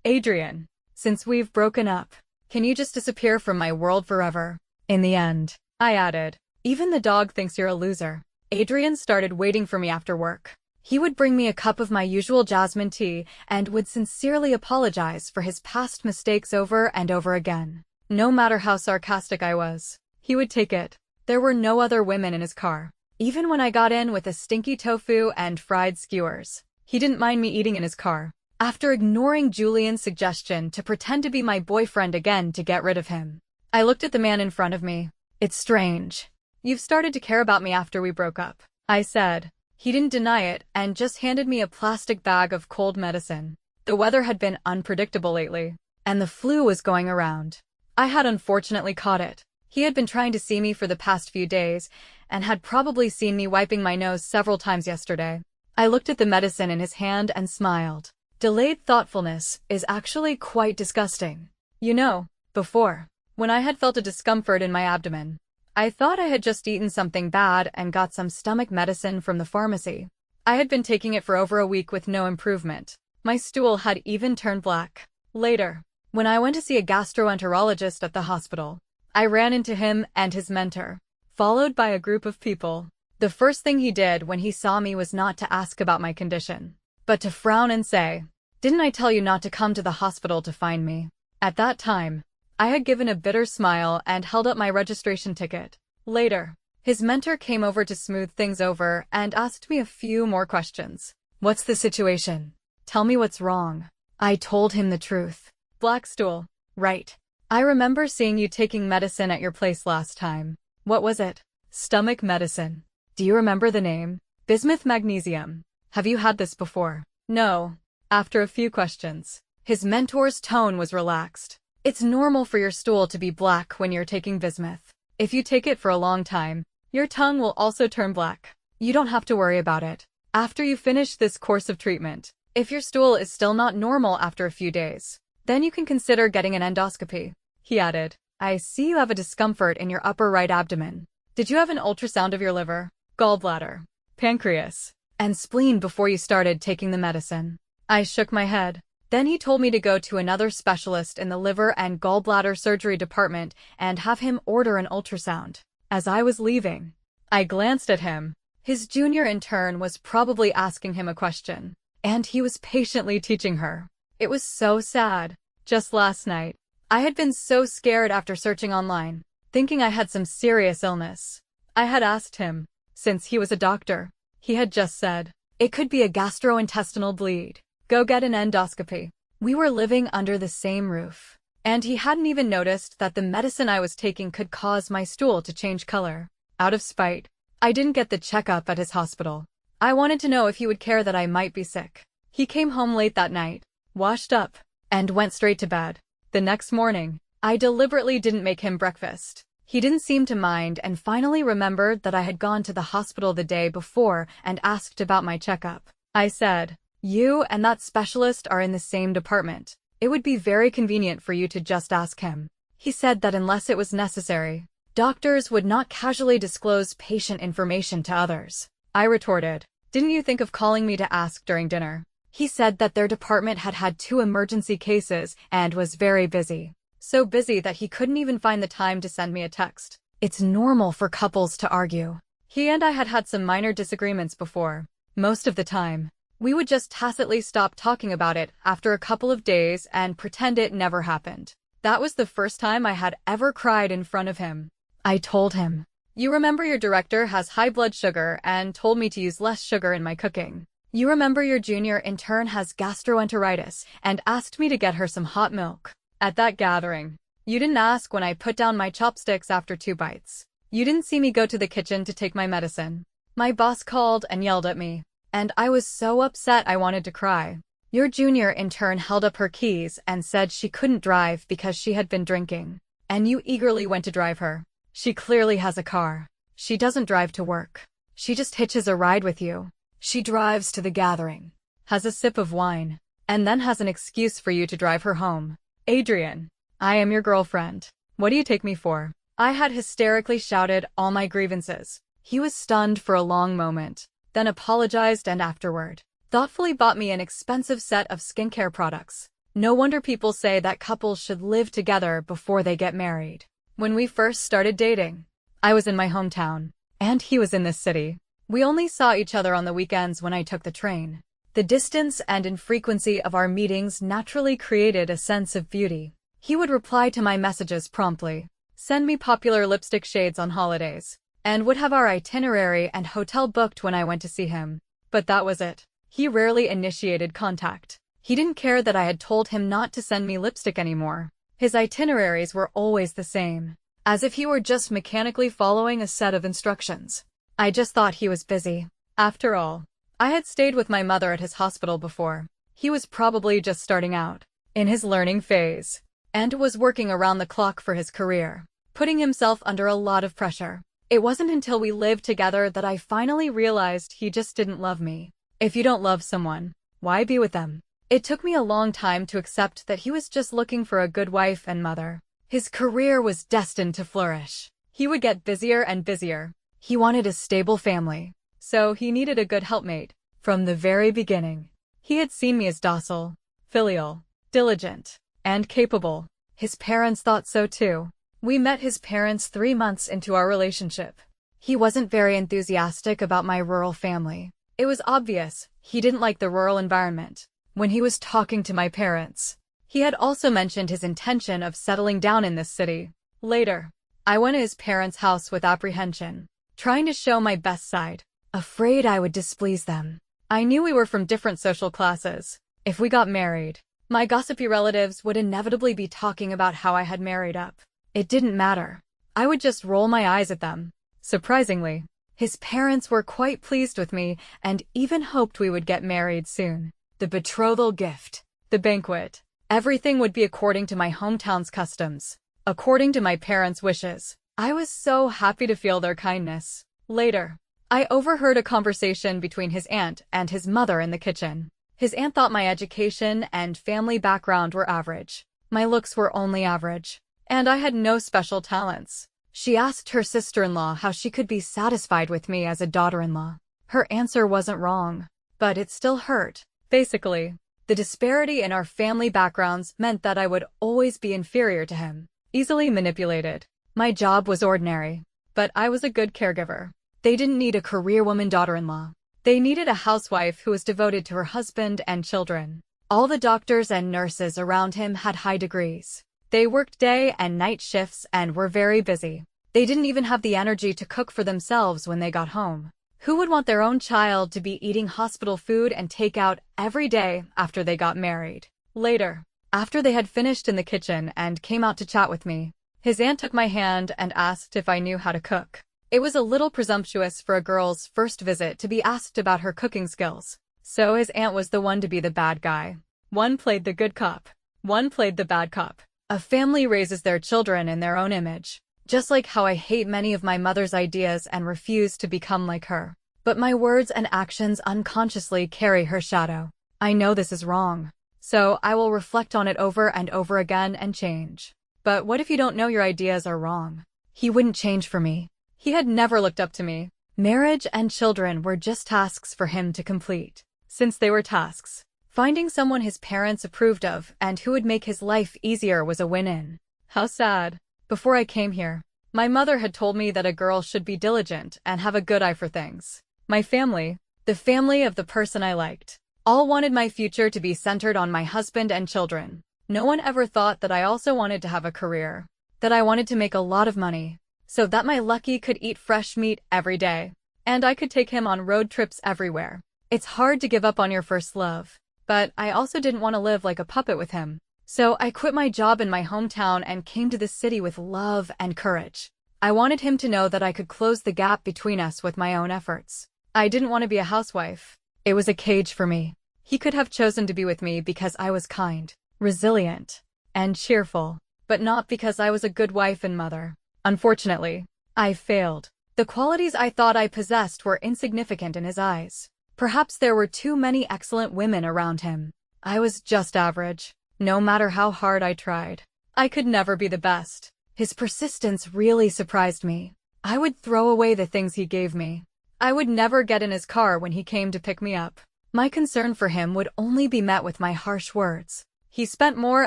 Adrian, since we've broken up, can you just disappear from my world forever? In the end, I added, even the dog thinks you're a loser. Adrian started waiting for me after work. He would bring me a cup of my usual jasmine tea and would sincerely apologize for his past mistakes over and over again. No matter how sarcastic I was, he would take it. There were no other women in his car. Even when I got in with a stinky tofu and fried skewers, he didn't mind me eating in his car. After ignoring Julian's suggestion to pretend to be my boyfriend again to get rid of him, I looked at the man in front of me. It's strange. You've started to care about me after we broke up, I said. He didn't deny it and just handed me a plastic bag of cold medicine. The weather had been unpredictable lately, and the flu was going around. I had unfortunately caught it. He had been trying to see me for the past few days, and had probably seen me wiping my nose several times yesterday. I looked at the medicine in his hand and smiled. Delayed thoughtfulness is actually quite disgusting. You know, before, when I had felt a discomfort in my abdomen, I thought I had just eaten something bad and got some stomach medicine from the pharmacy. I had been taking it for over a week with no improvement. My stool had even turned black. Later, when I went to see a gastroenterologist at the hospital, I ran into him and his mentor, followed by a group of people. The first thing he did when he saw me was not to ask about my condition, but to frown and say, "Didn't I tell you not to come to the hospital to find me?" At that time, I had given a bitter smile and held up my registration ticket. Later, his mentor came over to smooth things over and asked me a few more questions. What's the situation? Tell me what's wrong. I told him the truth. Black stool. Right. I remember seeing you taking medicine at your place last time. What was it? Stomach medicine. Do you remember the name? Bismuth magnesium. Have you had this before? No. After a few questions, his mentor's tone was relaxed. It's normal for your stool to be black when you're taking bismuth. If you take it for a long time, your tongue will also turn black. You don't have to worry about it. After you finish this course of treatment, if your stool is still not normal after a few days, then you can consider getting an endoscopy. He added, I see you have a discomfort in your upper right abdomen. Did you have an ultrasound of your liver, gallbladder, pancreas, and spleen before you started taking the medicine? I shook my head. Then he told me to go to another specialist in the liver and gallbladder surgery department and have him order an ultrasound. As I was leaving, I glanced at him. His junior intern was probably asking him a question, and he was patiently teaching her. It was so sad. Just last night, I had been so scared after searching online, thinking I had some serious illness. I had asked him, since he was a doctor. He had just said, it could be a gastrointestinal bleed. Go get an endoscopy. We were living under the same roof, and he hadn't even noticed that the medicine I was taking could cause my stool to change color. Out of spite, I didn't get the checkup at his hospital. I wanted to know if he would care that I might be sick. He came home late that night, washed up, and went straight to bed. The next morning, I deliberately didn't make him breakfast. He didn't seem to mind and finally remembered that I had gone to the hospital the day before and asked about my checkup. I said, you and that specialist are in the same department. It would be very convenient for you to just ask him. He said that unless it was necessary, doctors would not casually disclose patient information to others. I retorted, didn't you think of calling me to ask during dinner? He said that their department had had 2 emergency cases and was very busy. So busy that he couldn't even find the time to send me a text. It's normal for couples to argue. He and I had had some minor disagreements before. Most of the time, we would just tacitly stop talking about it after a couple of days and pretend it never happened. That was the first time I had ever cried in front of him. I told him, you remember your director has high blood sugar and told me to use less sugar in my cooking. You remember your junior intern has gastroenteritis and asked me to get her some hot milk. At that gathering, you didn't ask when I put down my chopsticks after 2 bites. You didn't see me go to the kitchen to take my medicine. My boss called and yelled at me, and I was so upset I wanted to cry. Your junior intern held up her keys and said she couldn't drive because she had been drinking, and you eagerly went to drive her. She clearly has a car. She doesn't drive to work. She just hitches a ride with you. She drives to the gathering, has a sip of wine, and then has an excuse for you to drive her home. Adrian, I am your girlfriend. What do you take me for? I had hysterically shouted all my grievances. He was stunned for a long moment, then apologized and afterward thoughtfully bought me an expensive set of skincare products. No wonder people say that couples should live together before they get married. When we first started dating, I was in my hometown, and he was in this city. We only saw each other on the weekends when I took the train. The distance and infrequency of our meetings naturally created a sense of beauty. He would reply to my messages promptly, send me popular lipstick shades on holidays, and would have our itinerary and hotel booked when I went to see him. But that was it. He rarely initiated contact. He didn't care that I had told him not to send me lipstick anymore. His itineraries were always the same, as if he were just mechanically following a set of instructions. I just thought he was busy. After all, I had stayed with my mother at his hospital before. He was probably just starting out in his learning phase, and was working around the clock for his career, putting himself under a lot of pressure. It wasn't until we lived together that I finally realized he just didn't love me. If you don't love someone, why be with them? It took me a long time to accept that he was just looking for a good wife and mother. His career was destined to flourish. He would get busier and busier. He wanted a stable family, so he needed a good helpmate. From the very beginning, he had seen me as docile, filial, diligent, and capable. His parents thought so too. We met his parents 3 months into our relationship. He wasn't very enthusiastic about my rural family. It was obvious he didn't like the rural environment. When he was talking to my parents, he had also mentioned his intention of settling down in this city. Later, I went to his parents' house with apprehension, trying to show my best side, afraid I would displease them. I knew we were from different social classes. If we got married, my gossipy relatives would inevitably be talking about how I had married up. It didn't matter. I would just roll my eyes at them. Surprisingly, his parents were quite pleased with me and even hoped we would get married soon. The betrothal gift, the banquet, everything would be according to my hometown's customs, according to my parents' wishes. I was so happy to feel their kindness. Later, I overheard a conversation between his aunt and his mother in the kitchen. His aunt thought my education and family background were average. My looks were only average, and I had no special talents. She asked her sister-in-law how she could be satisfied with me as a daughter-in-law. Her answer wasn't wrong, but it still hurt. Basically, the disparity in our family backgrounds meant that I would always be inferior to him, easily manipulated. My job was ordinary, but I was a good caregiver. They didn't need a career woman daughter-in-law. They needed a housewife who was devoted to her husband and children. All the doctors and nurses around him had high degrees. They worked day and night shifts and were very busy. They didn't even have the energy to cook for themselves when they got home. Who would want their own child to be eating hospital food and takeout every day after they got married? Later, after they had finished in the kitchen and came out to chat with me, his aunt took my hand and asked if I knew how to cook. It was a little presumptuous for a girl's first visit to be asked about her cooking skills. So his aunt was the one to be the bad guy. One played the good cop. One played the bad cop. A family raises their children in their own image, just like how I hate many of my mother's ideas and refuse to become like her. But my words and actions unconsciously carry her shadow. I know this is wrong, so I will reflect on it over and over again and change. But what if you don't know your ideas are wrong? He wouldn't change for me. He had never looked up to me. Marriage and children were just tasks for him to complete. Since they were tasks, finding someone his parents approved of and who would make his life easier was a win-in. How sad. Before I came here, my mother had told me that a girl should be diligent and have a good eye for things. My family, the family of the person I liked, all wanted my future to be centered on my husband and children. No one ever thought that I also wanted to have a career, that I wanted to make a lot of money, so that my Lucky could eat fresh meat every day, and I could take him on road trips everywhere. It's hard to give up on your first love, but I also didn't want to live like a puppet with him. So I quit my job in my hometown and came to the city with love and courage. I wanted him to know that I could close the gap between us with my own efforts. I didn't want to be a housewife. It was a cage for me. He could have chosen to be with me because I was kind, resilient, and cheerful, but not because I was a good wife and mother. Unfortunately, I failed. The qualities I thought I possessed were insignificant in his eyes. Perhaps there were too many excellent women around him. I was just average. No matter how hard I tried, I could never be the best. His persistence really surprised me. I would throw away the things he gave me. I would never get in his car when he came to pick me up. My concern for him would only be met with my harsh words. He spent more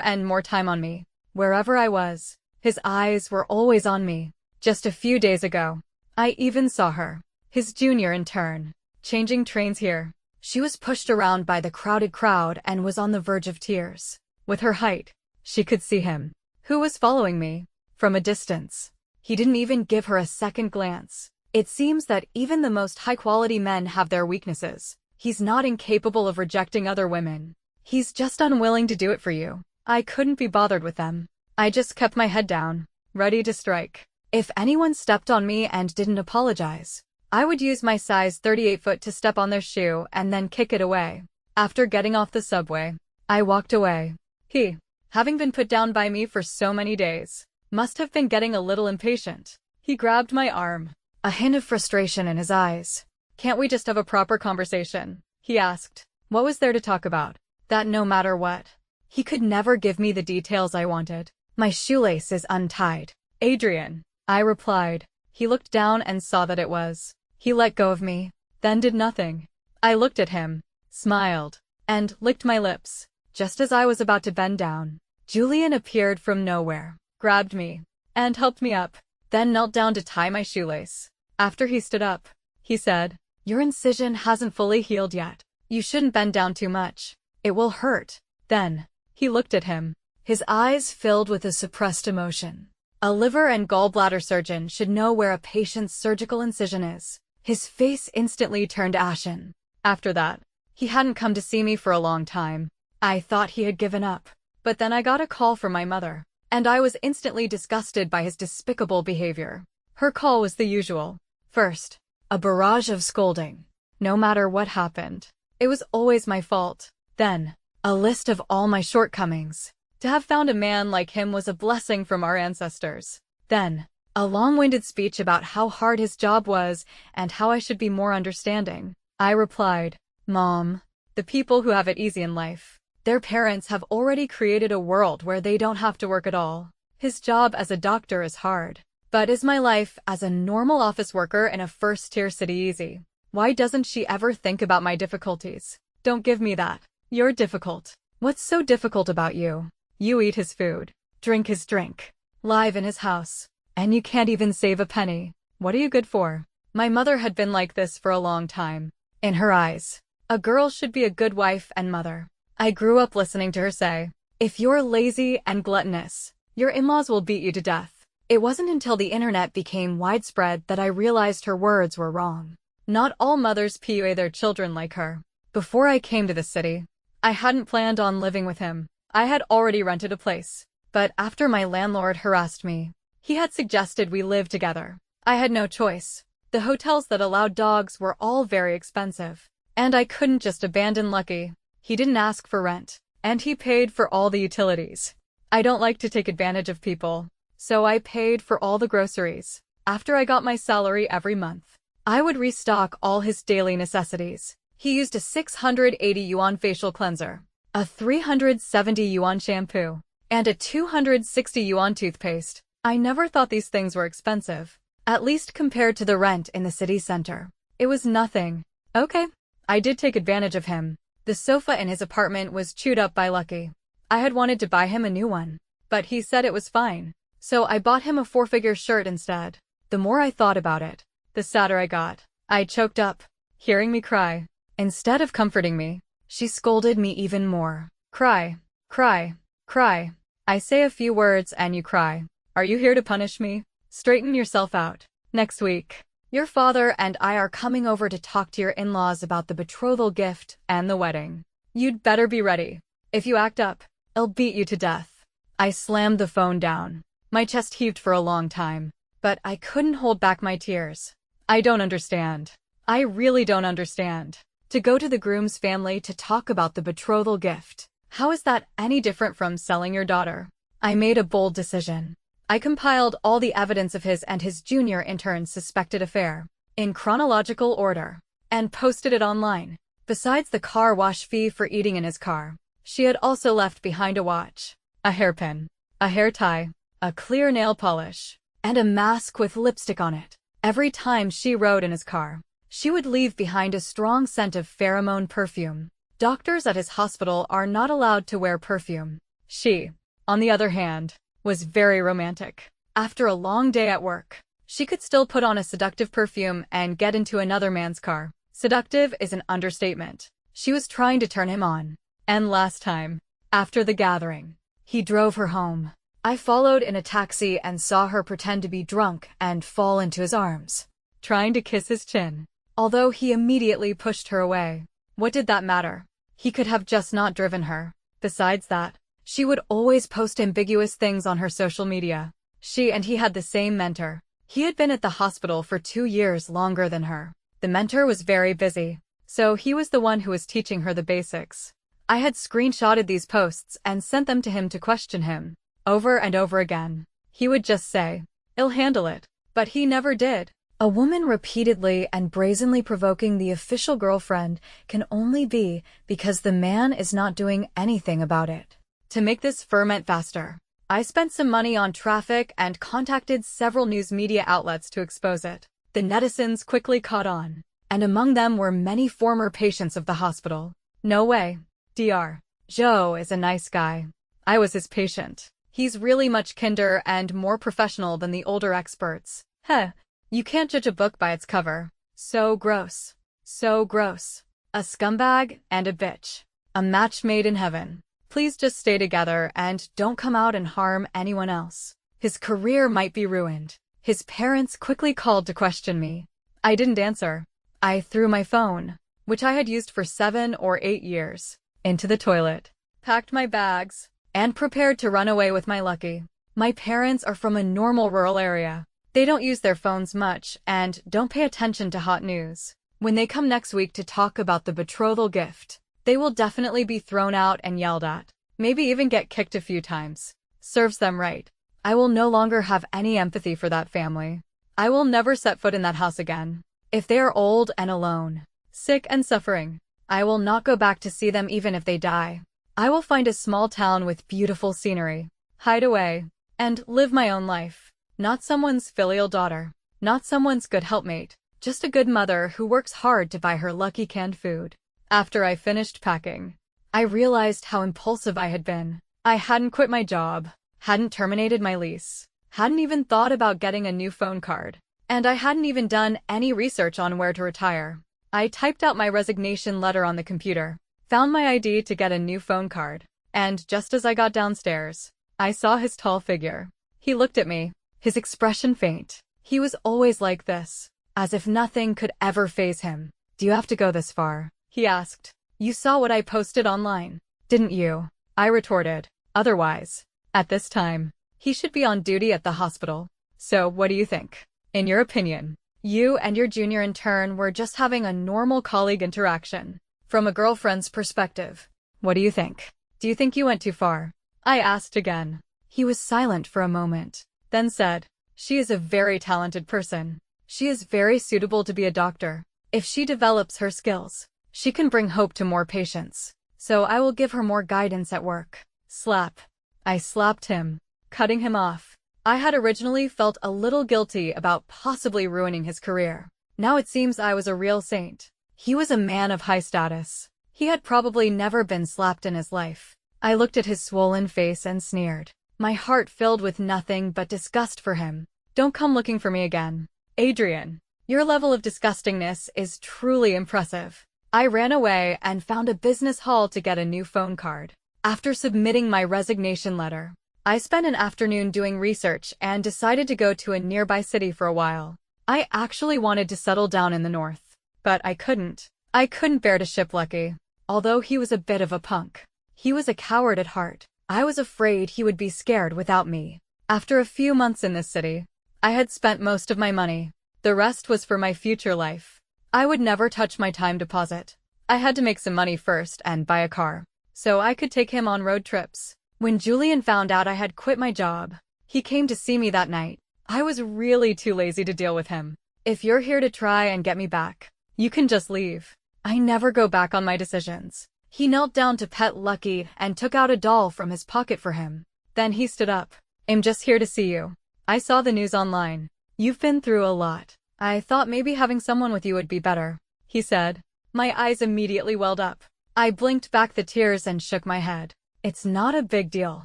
and more time on me, wherever I was. His eyes were always on me. Just a few days ago, I even saw her, his junior intern, changing trains here. She was pushed around by the crowded crowd and was on the verge of tears. With her height, she could see him, who was following me, from a distance. He didn't even give her a second glance. It seems that even the most high-quality men have their weaknesses. He's not incapable of rejecting other women. He's just unwilling to do it for you. I couldn't be bothered with them. I just kept my head down, ready to strike. If anyone stepped on me and didn't apologize, I would use my size 38 foot to step on their shoe and then kick it away. After getting off the subway, I walked away. He, having been put down by me for so many days, must have been getting a little impatient. He grabbed my arm, a hint of frustration in his eyes. "Can't we just have a proper conversation?" he asked. What was there to talk about? That no matter what, he could never give me the details I wanted. "My shoelace is untied, Adrian," I replied. He looked down and saw that it was. He let go of me, then did nothing. I looked at him, smiled, and licked my lips. Just as I was about to bend down, Julian appeared from nowhere, grabbed me, and helped me up, then knelt down to tie my shoelace. After he stood up, he said, "Your incision hasn't fully healed yet. You shouldn't bend down too much. It will hurt." Then, he looked at him, his eyes filled with a suppressed emotion. A liver and gallbladder surgeon should know where a patient's surgical incision is. His face instantly turned ashen. After that, he hadn't come to see me for a long time. I thought he had given up. But then I got a call from my mother, and I was instantly disgusted by his despicable behavior. Her call was the usual. First, a barrage of scolding. No matter what happened, it was always my fault. Then, a list of all my shortcomings. To have found a man like him was a blessing from our ancestors. Then, a long-winded speech about how hard his job was and how I should be more understanding. I replied, "Mom, the people who have it easy in life, their parents have already created a world where they don't have to work at all. His job as a doctor is hard. But is my life as a normal office worker in a first-tier city easy? Why doesn't she ever think about my difficulties? Don't give me that. You're difficult. What's so difficult about you? You eat his food, drink his drink, live in his house, and you can't even save a penny. What are you good for?" My mother had been like this for a long time. In her eyes, a girl should be a good wife and mother. I grew up listening to her say, "If you're lazy and gluttonous, your in-laws will beat you to death." It wasn't until the internet became widespread that I realized her words were wrong. Not all mothers PUA their children like her. Before I came to the city, I hadn't planned on living with him. I had already rented a place. But after my landlord harassed me, he had suggested we live together. I had no choice. The hotels that allowed dogs were all very expensive, and I couldn't just abandon Lucky. He didn't ask for rent, and he paid for all the utilities. I don't like to take advantage of people, so I paid for all the groceries. After I got my salary every month, I would restock all his daily necessities. He used a 680 yuan facial cleanser, a 370 yuan shampoo, and a 260 yuan toothpaste. I never thought these things were expensive, at least compared to the rent in the city center. It was nothing. Okay, I did take advantage of him. The sofa in his apartment was chewed up by Lucky. I had wanted to buy him a new one, but he said it was fine. So I bought him a four-figure shirt instead. The more I thought about it, the sadder I got. I choked up, hearing me cry. Instead of comforting me, she scolded me even more. "Cry, cry, cry. I say a few words and you cry. Are you here to punish me? Straighten yourself out. Next week, your father and I are coming over to talk to your in-laws about the betrothal gift and the wedding. You'd better be ready. If you act up, I'll beat you to death." I slammed the phone down. My chest heaved for a long time, but I couldn't hold back my tears. I don't understand. I really don't understand. To go to the groom's family to talk about the betrothal gift. How is that any different from selling your daughter? I made a bold decision. I compiled all the evidence of his and his junior intern's suspected affair, in chronological order, and posted it online. Besides the car wash fee for eating in his car, she had also left behind a watch, a hairpin, a hair tie, a clear nail polish, and a mask with lipstick on it. Every time she rode in his car, she would leave behind a strong scent of pheromone perfume. Doctors at his hospital are not allowed to wear perfume. She, on the other hand, was very romantic. After a long day at work, she could still put on a seductive perfume and get into another man's car. Seductive is an understatement. She was trying to turn him on. And last time, after the gathering, he drove her home. I followed in a taxi and saw her pretend to be drunk and fall into his arms, trying to kiss his chin. Although he immediately pushed her away. What did that matter? He could have just not driven her. Besides that, she would always post ambiguous things on her social media. She and he had the same mentor. He had been at the hospital for 2 years longer than her. The mentor was very busy, so he was the one who was teaching her the basics. I had screenshotted these posts and sent them to him to question him. Over and over again, he would just say, "I'll handle it," but he never did. A woman repeatedly and brazenly provoking the official girlfriend can only be because the man is not doing anything about it. To make this ferment faster, I spent some money on traffic and contacted several news media outlets to expose it. The netizens quickly caught on, and among them were many former patients of the hospital. No way. Dr. Joe is a nice guy. I was his patient. He's really much kinder and more professional than the older experts. Heh. You can't judge a book by its cover. So gross. So gross. A scumbag and a bitch. A match made in heaven. Please just stay together and don't come out and harm anyone else. His career might be ruined. His parents quickly called to question me. I didn't answer. I threw my phone, which I had used for 7 or 8 years, into the toilet, packed my bags, and prepared to run away with my lucky. My parents are from a normal rural area. They don't use their phones much and don't pay attention to hot news. When they come next week to talk about the betrothal gift, they will definitely be thrown out and yelled at, maybe even get kicked a few times. Serves them right. I will no longer have any empathy for that family. I will never set foot in that house again. If they are old and alone, sick and suffering, I will not go back to see them even if they die. I will find a small town with beautiful scenery, hide away, and live my own life. Not someone's filial daughter, not someone's good helpmate, just a good mother who works hard to buy her lucky canned food. After I finished packing, I realized how impulsive I had been. I hadn't quit my job, hadn't terminated my lease, hadn't even thought about getting a new phone card, and I hadn't even done any research on where to retire. I typed out my resignation letter on the computer, found my ID to get a new phone card, and just as I got downstairs, I saw his tall figure. He looked at me. His expression faint. He was always like this, as if nothing could ever faze him. "Do you have to go this far?" he asked. "You saw what I posted online, didn't you?" I retorted. "Otherwise, at this time, he should be on duty at the hospital. So what do you think? In your opinion, you and your junior intern were just having a normal colleague interaction. From a girlfriend's perspective, what do you think? Do you think you went too far?" I asked again. He was silent for a moment, then said, "She is a very talented person. She is very suitable to be a doctor. If she develops her skills, she can bring hope to more patients. So I will give her more guidance at work." Slap. I slapped him, cutting him off. I had originally felt a little guilty about possibly ruining his career. Now it seems I was a real saint. He was a man of high status. He had probably never been slapped in his life. I looked at his swollen face and sneered. My heart filled with nothing but disgust for him. "Don't come looking for me again. Adrian, your level of disgustingness is truly impressive." I ran away and found a business hall to get a new phone card. After submitting my resignation letter, I spent an afternoon doing research and decided to go to a nearby city for a while. I actually wanted to settle down in the north, but I couldn't. I couldn't bear to ship Lucky, although he was a bit of a punk. He was a coward at heart. I was afraid he would be scared without me. After a few months in this city, I had spent most of my money. The rest was for my future life. I would never touch my time deposit. I had to make some money first and buy a car, so I could take him on road trips. When Julian found out I had quit my job, he came to see me that night. I was really too lazy to deal with him. "If you're here to try and get me back, you can just leave. I never go back on my decisions." He knelt down to pet Lucky and took out a doll from his pocket for him. Then he stood up. "I'm just here to see you. I saw the news online. You've been through a lot. I thought maybe having someone with you would be better, he said. My eyes immediately welled up. I blinked back the tears and shook my head. It's not a big deal.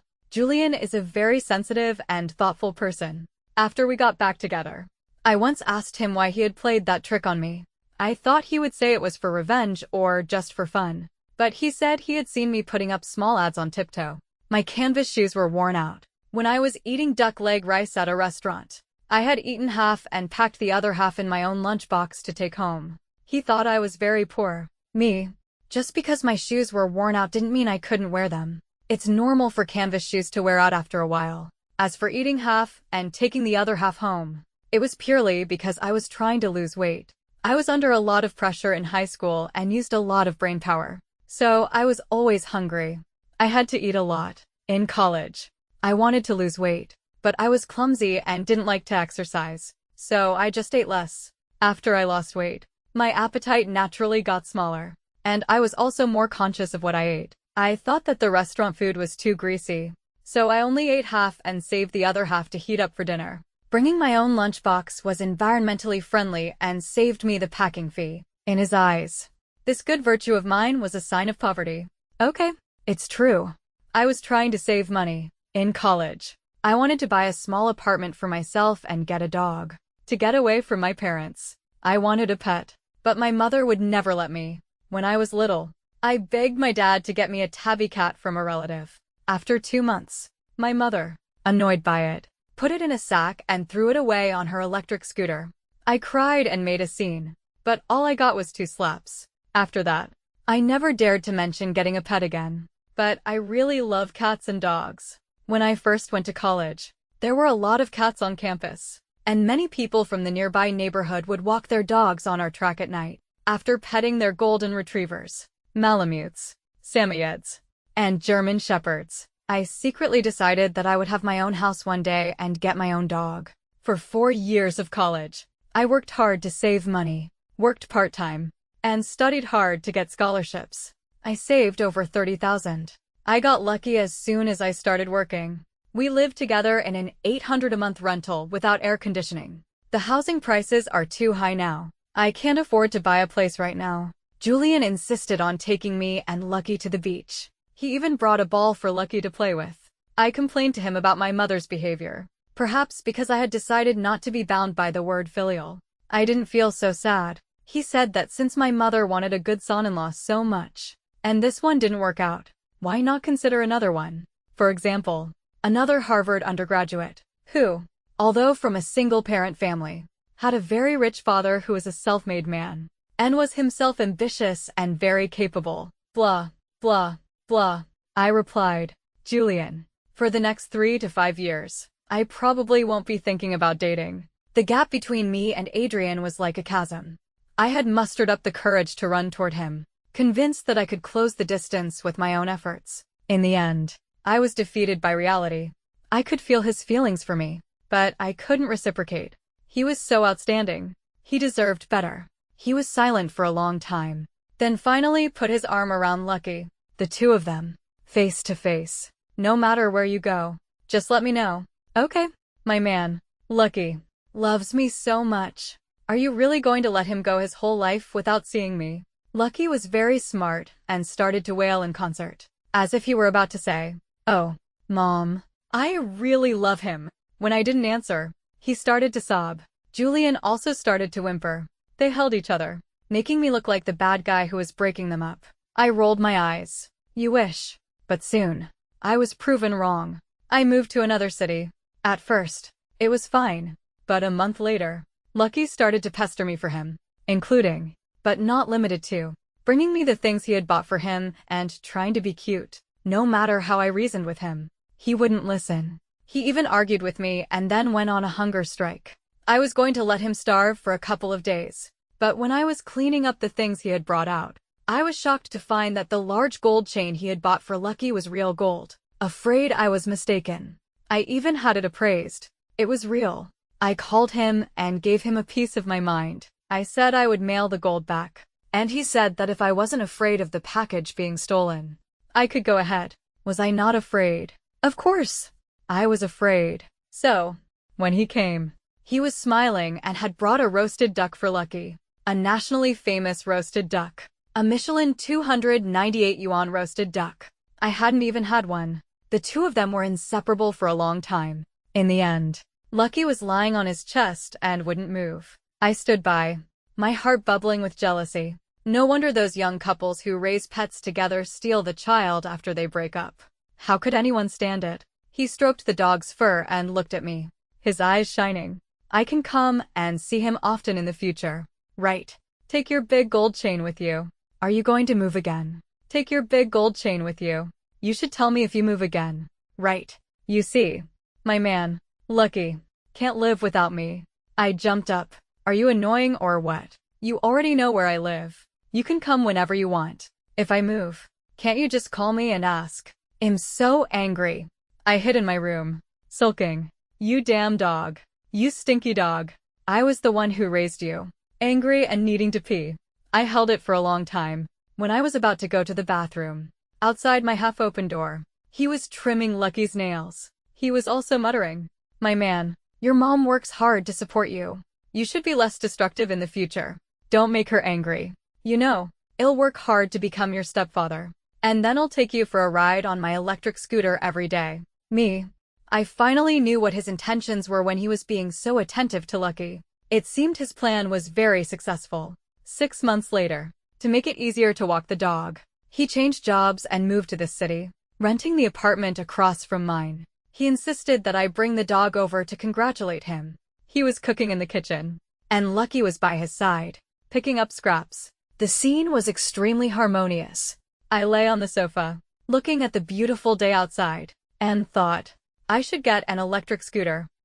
Julian is a very sensitive and thoughtful person. After we got back together, I once asked him why he had played that trick on me. I thought he would say it was for revenge or just for fun. But he said he had seen me putting up small ads on Tiptoe. My canvas shoes were worn out. When I was eating duck leg rice at a restaurant, I had eaten half and packed the other half in my own lunchbox to take home. He thought I was very poor. Me. Just because my shoes were worn out didn't mean I couldn't wear them. It's normal for canvas shoes to wear out after a while. As for eating half and taking the other half home, it was purely because I was trying to lose weight. I was under a lot of pressure in high school and used a lot of brain power. So I was always hungry. I had to eat a lot. In college, I wanted to lose weight, but I was clumsy and didn't like to exercise. So I just ate less. After I lost weight, my appetite naturally got smaller. And I was also more conscious of what I ate. I thought that the restaurant food was too greasy. So I only ate half and saved the other half to heat up for dinner. Bringing my own lunchbox was environmentally friendly and saved me the packing fee. In his eyes, this good virtue of mine was a sign of poverty. Okay, it's true. I was trying to save money. In college, I wanted to buy a small apartment for myself and get a dog. To get away from my parents, I wanted a pet. But my mother would never let me. When I was little, I begged my dad to get me a tabby cat from a relative. After 2 months, my mother, annoyed by it, put it in a sack and threw it away on her electric scooter. I cried and made a scene, but all I got was 2 slaps. After that, I never dared to mention getting a pet again. But I really love cats and dogs. When I first went to college, there were a lot of cats on campus, and many people from the nearby neighborhood would walk their dogs on our track at night. After petting their golden retrievers, Malamutes, Samoyeds, and German Shepherds, I secretly decided that I would have my own house one day and get my own dog. For 4 years of college, I worked hard to save money, worked part-time, and studied hard to get scholarships. I saved over $30,000. I got lucky as soon as I started working. We lived together in an $800 a month rental without air conditioning. The housing prices are too high now. I can't afford to buy a place right now. Julian insisted on taking me and Lucky to the beach. He even brought a ball for Lucky to play with. I complained to him about my mother's behavior. Perhaps because I had decided not to be bound by the word filial. I didn't feel so sad. He said that since my mother wanted a good son-in-law so much, and this one didn't work out, why not consider another one? For example, another Harvard undergraduate, who, although from a single-parent family, had a very rich father who was a self-made man, and was himself ambitious and very capable. Blah, blah, blah. I replied, Julian, for the next 3 to 5 years, I probably won't be thinking about dating. The gap between me and Adrian was like a chasm. I had mustered up the courage to run toward him, convinced that I could close the distance with my own efforts. In the end, I was defeated by reality. I could feel his feelings for me, but I couldn't reciprocate. He was so outstanding. He deserved better. He was silent for a long time, then finally put his arm around Lucky. The two of them, face to face. No matter where you go, just let me know. Okay, my man, Lucky, loves me so much. Are you really going to let him go his whole life without seeing me? Lucky was very smart and started to wail in concert, as if he were about to say, "Oh, Mom, I really love him." When I didn't answer, he started to sob. Julian also started to whimper. They held each other, making me look like the bad guy who was breaking them up. I rolled my eyes. You wish. But soon, I was proven wrong. I moved to another city. At first, it was fine. But a month later, Lucky started to pester me for him, including, but not limited to, bringing me the things he had bought for him and trying to be cute. No matter how I reasoned with him, he wouldn't listen. He even argued with me and then went on a hunger strike. I was going to let him starve for a couple of days. But when I was cleaning up the things he had brought out, I was shocked to find that the large gold chain he had bought for Lucky was real gold. Afraid I was mistaken. I even had it appraised. It was real. I called him and gave him a piece of my mind. I said I would mail the gold back. And he said that if I wasn't afraid of the package being stolen, I could go ahead. Was I not afraid? Of course, I was afraid. So, when he came, He was smiling and had brought a roasted duck for Lucky. A nationally famous roasted duck. A Michelin 298 yuan roasted duck. I hadn't even had one. The two of them were inseparable for a long time. In the end, Lucky was lying on his chest and wouldn't move. I stood by, my heart bubbling with jealousy. No wonder those young couples who raise pets together steal the child after they break up. How could anyone stand it? He stroked the dog's fur and looked at me, his eyes shining. I can come and see him often in the future. Right. Take your big gold chain with you. Are you going to move again? Take your big gold chain with you. You should tell me if you move again. Right. You see, my man, Lucky, can't live without me. I jumped up. Are you annoying or what? You already know where I live. You can come whenever you want. If I move, can't you just call me and ask? I'm so angry. I hid in my room, sulking. You damn dog. You stinky dog. I was the one who raised you. Angry and needing to pee. I held it for a long time. When I was about to go to the bathroom, outside my half-open door, he was trimming Lucky's nails. He was also muttering, "My man, your mom works hard to support you. You should be less destructive in the future. Don't make her angry. You know, I'll work hard to become your stepfather. And then I'll take you for a ride on my electric scooter every day." Me. I finally knew what his intentions were when he was being so attentive to Lucky. It seemed his plan was very successful. 6 months later, to make it easier to walk the dog, he changed jobs and moved to this city, renting the apartment across from mine. He insisted that I bring the dog over to congratulate him. He was cooking in the kitchen, and Lucky was by his side, picking up scraps. The scene was extremely harmonious. I lay on the sofa, looking at the beautiful day outside, and thought, I should get an electric scooter.